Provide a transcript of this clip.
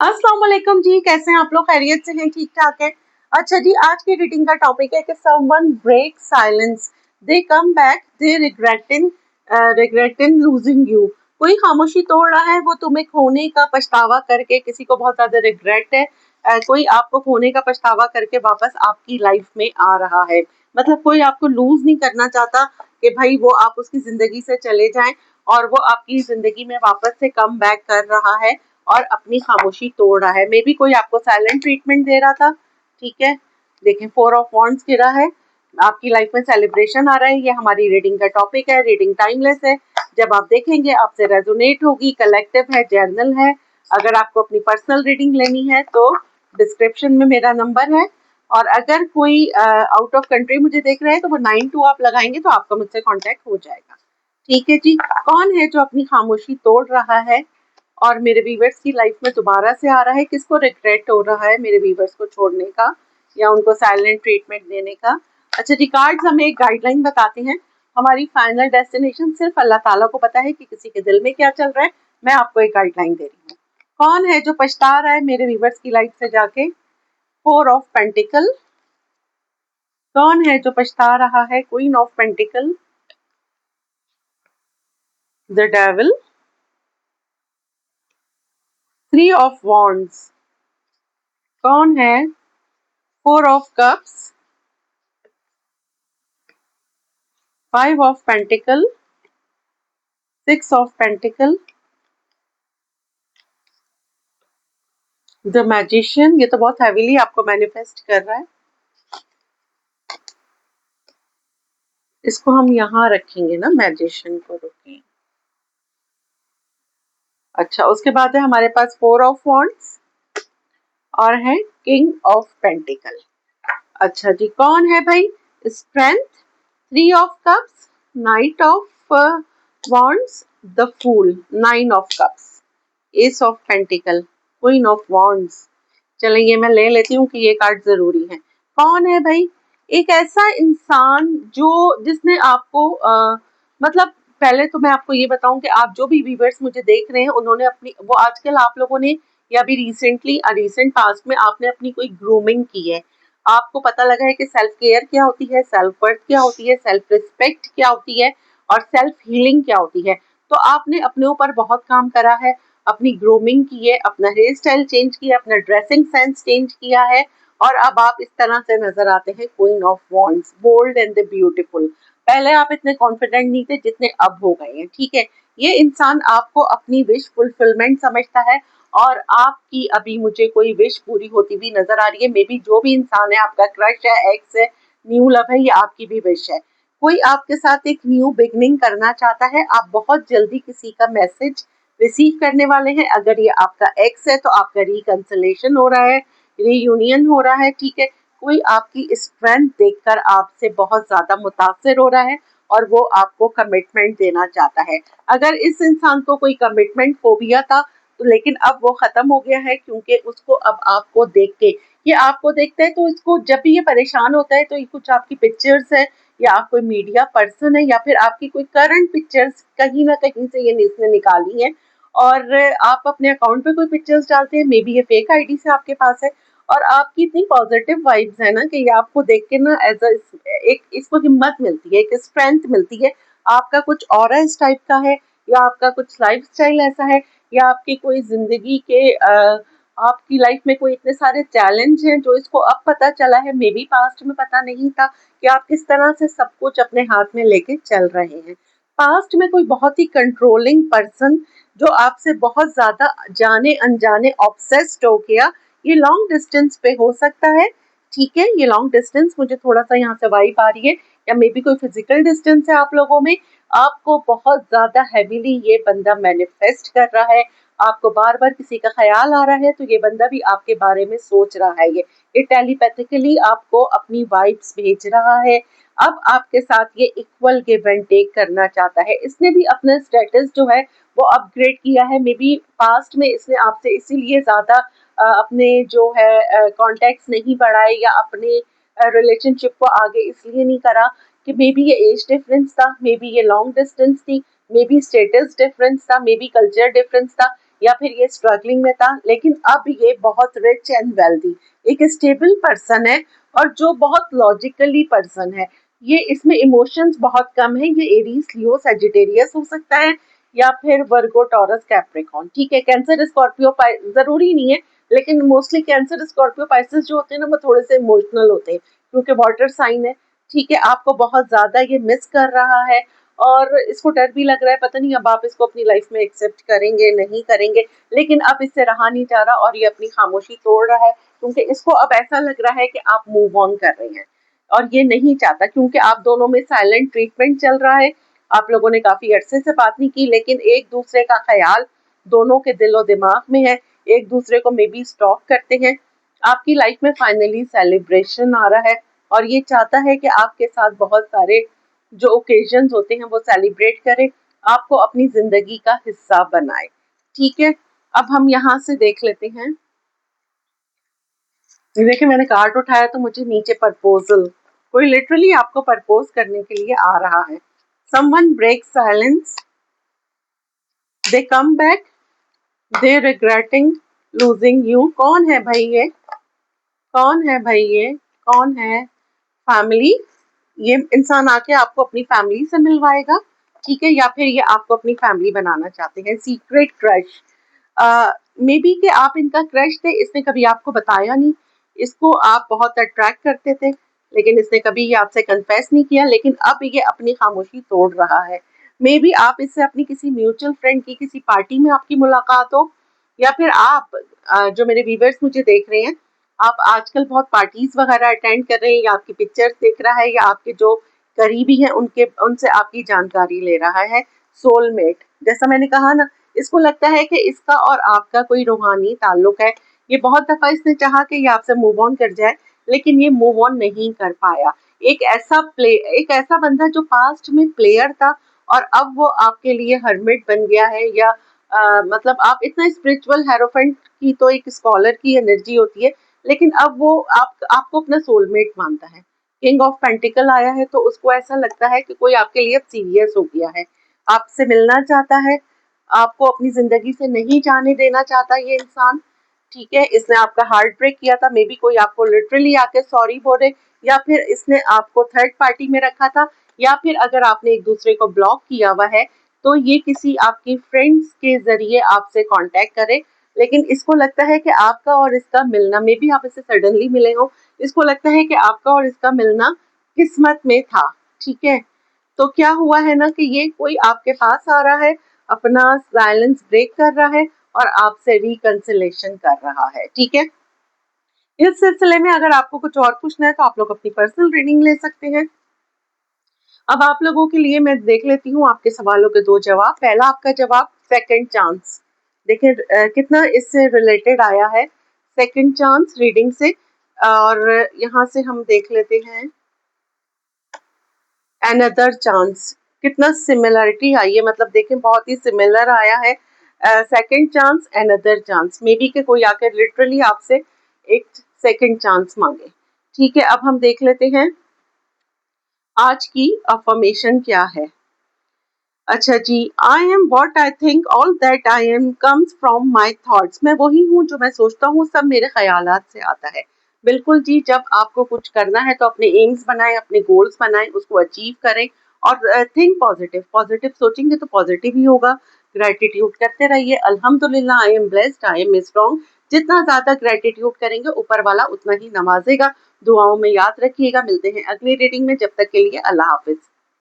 अस्सलाम वालेकुम जी, कैसे हैं आप लोग? खैरियत से हैं? ठीक ठाक है। अच्छा जी, आज की रीडिंग का टॉपिक है कि someone break silence, they come back, they regretting losing you. कोई खामोशी तोड़ रहा है, वो तुम्हें खोने का पछतावा करके, किसी को बहुत ज्यादा रिग्रेट है, कोई आपको खोने का पछतावा करके वापस आपकी लाइफ में आ रहा है। मतलब कोई आपको लूज नहीं करना चाहता कि भाई वो आप उसकी जिंदगी से चले जाएं, और वो आपकी जिंदगी में वापस से कम बैक कर रहा है और अपनी खामोशी तोड़ रहा है। मे बी कोई आपको साइलेंट ट्रीटमेंट दे रहा था। ठीक है, देखें, 4 ऑफ वॉन्ड्स गिरा है, आपकी लाइफ में सेलिब्रेशन आ रहा है। ये हमारी रीडिंग का टॉपिक है। रीडिंग टाइमलेस है, जब आप देखेंगे आपसे रेजोनेट होगी। कलेक्टिव है, जर्नल है। अगर आपको अपनी पर्सनल रीडिंग लेनी है तो डिस्क्रिप्शन में मेरा नंबर है, और अगर कोई आउट ऑफ कंट्री मुझे देख रहा है तो वो 92 आप लगाएंगे तो आपका मुझसे कांटेक्ट हो जाएगा। ठीक है जी, कौन है जो अपनी खामोशी तोड़ रहा है और मेरे व्यूवर्स की लाइफ में दोबारा से आ रहा है? किसको रिग्रेट हो रहा है मेरे व्यूवर्स को छोड़ने का या उनको साइलेंट ट्रीटमेंट देने का? अच्छा जी, कार्ड्स हमें एक गाइडलाइन बताते हैं। हमारी फाइनल डेस्टिनेशन सिर्फ अल्लाह ताला को पता है कि किसी के दिल में क्या चल रहा है। मैं आपको एक गाइडलाइन दे रही हूँ। कौन है जो पछता रहा है मेरे व्यूवर्स की लाइफ से जाके? 4 ऑफ पेंटिकल। कौन है जो पछता रहा है? Queen of pentacle, the devil, 3 of wands. कौन है? 4 of cups, 5 of pentacle, 6 of pentacle, the magician. ये तो बहुत हैवीली आपको मैनिफेस्ट कर रहा है। इसको हम यहाँ रखेंगे ना, मैजिशियन को। रुकिए। अच्छा, उसके बाद है हमारे पास 4 ऑफ वॉन्ड्स और है किंग ऑफ पेंटिकल। अच्छा जी, कौन है भाई? Strength, 3 of cups, knight of wands, the fool, 9 of cups, ace of pentacles, queen of wands. चलें, ये मैं ले लेती हूँ कि ये कार्ड जरूरी है। कौन है भाई? एक ऐसा इंसान जो जिसने आपको मतलब, पहले तो मैं आपको ये बताऊं कि आप जो भी व्यूवर्स मुझे देख रहे हैं उन्होंने अपनी वो आजकल आप लोगों ने या अभी रिसेंट पास्ट में आपने अपनी कोई ग्रूमिंग की है। आपको पता लगा है कि सेल्फ केयर क्या होती है, सेल्फ वर्थ क्या होती है, सेल्फ रिस्पेक्ट क्या होती है और सेल्फ हीलिंग क्या होती है। तो आपने अपने ऊपर बहुत काम करा है, अपनी ग्रूमिंग की है, अपना हेयर स्टाइल चेंज किया, अपना ड्रेसिंग सेंस चेंज किया है, और अब आप इस तरह से नजर आते हैं, queen of wands, bold and the beautiful. पहले आप इतने कॉन्फिडेंट नहीं थे जितने अब हो गए हैं। ठीक है, ये इंसान आपको अपनी विश फुलफिलमेंट समझता है, और आपकी अभी मुझे कोई विश पूरी होती हुई नजर आ रही है। मे बी जो भी इंसान है, आपका क्रश है, एक्स है, न्यू लव है, ये आपकी भी विश है। कोई आपके साथ एक न्यू बिगनिंग करना चाहता है। आप बहुत जल्दी किसी का मैसेज रिसीव करने वाले हैं। अगर ये आपका एक्स है तो आपका रिकंसिलेशन हो रहा है, रीयूनियन हो रहा है। ठीक है, कोई आपकी स्ट्रेंथ देखकर आपसे बहुत ज्यादा मुतासिर हो रहा है और वो आपको कमिटमेंट देना चाहता है। अगर इस इंसान को कोई कमिटमेंट फोबिया था तो लेकिन अब वो खत्म हो गया है, क्योंकि उसको अब आपको देख के, ये आपको देखता है तो इसको जब भी ये परेशान होता है तो ये कुछ आपकी पिक्चर्स है, या आप कोई मीडिया पर्सन है, या फिर आपकी कोई करंट पिक्चर्स कहीं ना कहीं से ये इसने निकाली है, और आप अपने अकाउंट पे कोई पिक्चर्स डालते हैं। मे बी ये फेक आईडी से आपके पास है, और आपकी इतनी पॉजिटिव वाइब्स है ना कि ये आपको देख के ना एज अ एक इसको हिम्मत मिलती है, एक स्ट्रेंथ मिलती है। आपका कुछ ऑरा इस टाइप का है, या आपका कुछ लाइफ स्टाइल ऐसा है, या आपकी कोई जिंदगी के आपकी लाइफ में कोई इतने सारे चैलेंज हैं जो इसको अब पता चला है। मे बी पास्ट में पता नहीं था कि आप किस तरह से सब कुछ अपने हाथ में लेके चल रहे हैं। पास्ट में कोई बहुत ही कंट्रोलिंग पर्सन जो आपसे बहुत ज्यादा जाने अनजाने ऑब्सेस्ड हो गया, ये लॉन्ग डिस्टेंस पे हो सकता है। ठीक है, ये लॉन्ग डिस्टेंस मुझे थोड़ा सा यहाँ से वाइब आ रही है, या मे बी कोई फिजिकल डिस्टेंस है आप लोगों में। आपको बहुत ज्यादा हैवीली ये बंदा मैनिफेस्ट कर रहा है, आपको बार बार किसी का ख्याल आ रहा है, तो ये बंदा भी आपके बारे में सोच रहा है। ये टेलीपैथिकली आपको अपनी वाइब्स भेज रहा है। अब आपके साथ ये इक्वल गिव एंड टेक करना चाहता है। इसने भी अपना स्टेटस जो है वो अपग्रेड किया है। मे बी पास्ट में इसने आपसे इसीलिए ज्यादा अपने जो है कॉन्टेक्ट्स नहीं बढ़ाए, या अपने रिलेशनशिप को आगे इसलिए नहीं करा कि मे बी ये एज डिफरेंस था, मे बी ये लॉन्ग डिस्टेंस थी, मे बी स्टेटस डिफरेंस था, मे बी कल्चर डिफरेंस था। या फिर ये स्ट्रगलिंग में था, लेकिन अब ये बहुत रिच एंड वेल्दी, एक स्टेबल पर्सन है और जो बहुत लॉजिकली पर्सन है। ये इसमें इमोशंस बहुत कम है। ये एरीज, लियो, सजिटेरियस हो सकता है या फिर वर्गो, टॉरस, कैप्रिकॉर्न। ठीक है, कैंसर, स्कॉर्पियो, जरूरी नहीं है, लेकिन मोस्टली कैंसर, स्कॉर्पियो, पाइसेस जो होते हैं ना, वो थोड़े से इमोशनल होते हैं क्योंकि वाटर साइन है। ठीक है, आपको बहुत ज्यादा ये मिस कर रहा है और इसको डर भी लग रहा है, पता नहीं अब आप इसको अपनी लाइफ में एक्सेप्ट करेंगे नहीं करेंगे, लेकिन अब इससे रहा नहीं जा रहा और ये अपनी खामोशी तोड़ रहा है क्योंकि इसको अब ऐसा लग रहा है कि आप मूव ऑन कर रहे हैं और ये नहीं चाहता क्योंकि आप दोनों में साइलेंट ट्रीटमेंट चल रहा है। आप लोगों ने काफी अरसे से बात नहीं की, लेकिन एक दूसरे का ख्याल दोनों के दिलो दिमाग में है, एक दूसरे को मे बी स्टॉक करते हैं। आपकी लाइफ में फाइनली सेलिब्रेशन आ रहा है और ये चाहता है कि आपके साथ बहुत सारे जो ओकेजन्स होते हैं वो सेलिब्रेट करे, आपको अपनी जिंदगी का हिस्सा बनाए। ठीक है, अब हम यहाँ से देख लेते हैं। देखिए, मैंने कार्ड उठाया तो मुझे नीचे प्रपोजल, कोई लिटरली आपको प्रपोज करने के लिए आ रहा है। Someone break silence, they come back, they regretting losing you. कौन है भाई ये? कौन है भाई ये? कौन है? फैमिली। ये इंसान आके आपको अपनी फैमिली से मिलवाएगा। ठीक है, या फिर ये आपको अपनी फैमिली बनाना चाहते हैं। सीक्रेट क्रश, मे बी कि आप इनका क्रश थे, इसने कभी आपको बताया नहीं। इसको आप बहुत अट्रैक्ट करते थे, लेकिन इसने कभी ये आपसे कन्फेस नहीं किया, लेकिन अब ये अपनी खामोशी तोड़ रहा है। मे बी आप इससे अपनी किसी म्यूचुअल फ्रेंड की किसी पार्टी में आपकी मुलाकात हो, या फिर आप जो मेरे व्यूअर्स मुझे देख रहे हैं, आप आजकल बहुत पार्टीज वगैरह अटेंड कर रहे हैं या आपकी पिक्चर्स देख रहा है या आपके जो करीबी हैं उनसे आपकी जानकारी ले रहा है। सोलमेट, जैसा मैंने कहा ना, इसको लगता है कि इसका और आपका कोई रूहानी ताल्लुक है। ये बहुत दफा इसने चाहा कि ये आपसे मूव ऑन कर जाए, लेकिन ये मूव ऑन नहीं कर पाया। एक ऐसा बंदा जो पास्ट में प्लेयर था और अब वो आपके लिए हर्मिट बन गया है, या मतलब आप इतना स्पिरिचुअल हेरोफेंट की तो एक स्कॉलर की एनर्जी होती है, लेकिन अब वो आपको अपना सोलमेट मानता है। किंग ऑफ पेंटिकल आया है तो उसको ऐसा लगता है कि कोई आपके लिए अब सीरियस हो गया है, आपसे मिलना चाहता है, आपको अपनी जिंदगी से नहीं जाने देना चाहता ये इंसान। ठीक है, इसने आपका हार्ट ब्रेक किया था, मे बी कोई आपको लिटरली आके सॉरी बोले, या फिर इसने आपको थर्ड पार्टी में रखा था, या फिर अगर आपने एक दूसरे को ब्लॉक किया हुआ है तो ये किसी आपकी फ्रेंड्स के जरिए आपसे कांटेक्ट करे। लेकिन इसको लगता है कि आपका और इसका मिलना, मे बी आप इससे सडनली मिले हो, इसको लगता है कि आपका और इसका मिलना किस्मत में था। ठीक है, तो क्या हुआ है ना कि ये कोई आपके पास आ रहा है, अपना साइलेंस ब्रेक कर रहा है और आपसे रिकंसिलेशन कर रहा है। ठीक है, इस सिलसिले में अगर आपको कुछ और पूछना है तो आप लोग अपनी पर्सनल रीडिंग ले सकते हैं। अब आप लोगों के लिए मैं देख लेती हूँ आपके सवालों के दो जवाब। पहला आपका जवाब सेकंड चांस, देखिए कितना इससे रिलेटेड आया है सेकंड चांस रीडिंग से। और यहाँ से हम देख लेते हैं अनदर चांस, कितना सिमिलरिटी आई है, मतलब देखें बहुत ही सिमिलर आया है। Second chance, another chance, may be के कोई आकर लिटरली आपसे एक सेकंड चांस मांगे। ठीक है, अब हम देख लेते हैं आज की अफर्मेशन क्या है। अच्छा जी, I am what I think, all that I am comes from my thoughts. मैं वही हूँ जो मैं सोचता हूँ, सब मेरे ख्यालात से आता है। बिल्कुल जी, जब आपको कुछ करना है तो अपने एम्स बनाएं, अपने गोल्स बनाएं, उसको अचीव करें और थिंक पॉजिटिव। पॉजिटिव सोचेंगे तो पॉजिटिव ही होगा। ग्रेटिट्यूड करते रहिए, अल्हम्दुलिल्लाह, I am blessed, I am strong. जितना ज्यादा ग्रेटिट्यूड करेंगे ऊपर वाला उतना ही नवाजेगा। दुआओं में याद रखिएगा। मिलते हैं अगली रीडिंग में, जब तक के लिए अल्लाह हाफिज।